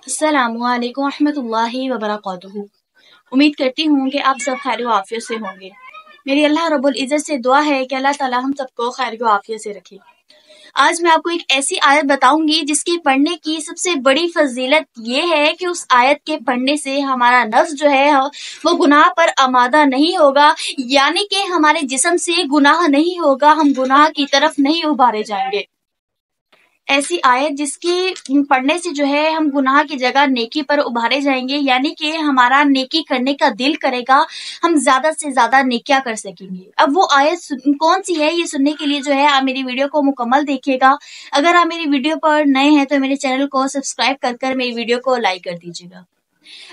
अस्सलामु अलैकुम रहमतुल्लाहि व बरकातुहू। उम्मीद करती हूँ कि आप सब खैर व आफियत से होंगे। मेरी अल्लाह रब्बुल इज़्ज़त से दुआ है कि अल्लाह ताला हम सबको खैर व आफियत से रखे। आज मैं आपको एक ऐसी आयत बताऊंगी जिसके पढ़ने की सबसे बड़ी फजीलत ये है कि उस आयत के पढ़ने से हमारा नफ्स जो है वो गुनाह पर आमादा नहीं होगा, यानी कि हमारे जिस्म से गुनाह नहीं होगा, हम गुनाह की तरफ नहीं उभारे जाएंगे। ऐसी आयत जिसकी पढ़ने से जो है हम गुनाह की जगह नेकी पर उभारे जाएंगे, यानी कि हमारा नेकी करने का दिल करेगा, हम ज्यादा से ज्यादा नेकियां कर सकेंगे। अब वो आयत कौन सी है, ये सुनने के लिए जो है आप मेरी वीडियो को मुकम्मल देखिएगा। अगर आप मेरी वीडियो पर नए हैं तो मेरे चैनल को सब्सक्राइब कर मेरी वीडियो को लाइक कर दीजिएगा।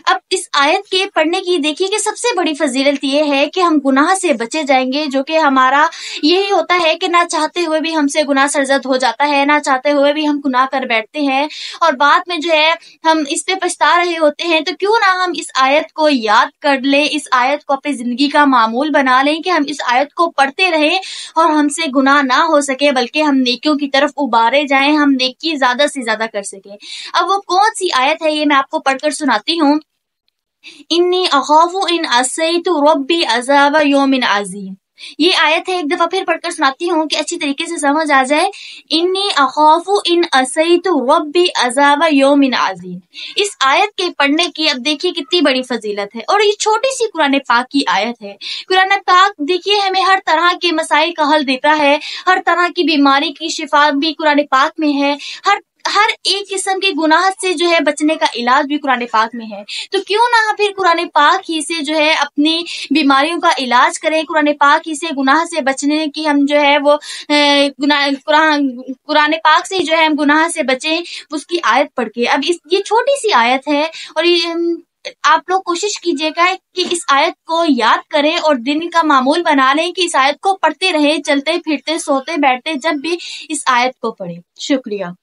अब इस आयत के पढ़ने की देखिए कि सबसे बड़ी फजीलत ये है कि हम गुनाह से बचे जाएंगे, जो कि हमारा यही होता है कि ना चाहते हुए भी हमसे गुनाह सरजद हो जाता है, ना चाहते हुए भी हम गुनाह कर बैठते हैं और बाद में जो है हम इस पे पछता रहे होते हैं। तो क्यों ना हम इस आयत को याद कर ले, इस आयत को अपनी जिंदगी का मामूल बना लें कि हम इस आयत को पढ़ते रहें और हमसे गुनाह ना हो सके, बल्कि हम नेकियों की तरफ उबारे जाएं, हम नेकी ज्यादा से ज्यादा कर सके। अब वो कौन सी आयत है, ये मैं आपको पढ़कर सुनाती हूँ। इन्नी अखाफु इन असैतु रब्बी अज़ाब यौमिन अज़ीम। ये आयत है, एक दफा फिर पढ़कर सुनाती हूँ कि अच्छी तरीके से समझ आ जाए। इन्नी अखाफु इन असैतु रब्बी अज़ाब यौमिन अज़ीम। इस आयत के पढ़ने की अब देखिए कितनी बड़ी फजीलत है, और ये छोटी सी कुरान पाक की आयत है। कुरान पाक देखिए हमें हर तरह के मसाइल का हल देता है, हर तरह की बीमारी की शिफा भी कुरान पाक में है, हर एक किस्म के गुनाह से जो है बचने का इलाज भी कुरान पाक में है। तो क्यों ना फिर कुरान पाक ही से जो है अपनी बीमारियों का इलाज करें, कुरान पाक ही से गुनाह से बचने की हम जो है वो कुरान पाक से जो है हम गुनाह से बचें, उसकी आयत पढ़ के। अब ये छोटी सी आयत है और ये आप लोग कोशिश कीजिएगा कि इस आयत को याद करें और दिन का मामूल बना लें कि इस आयत को पढ़ते रहें, चलते फिरते सोते बैठते जब भी इस आयत को पढ़ें। शुक्रिया।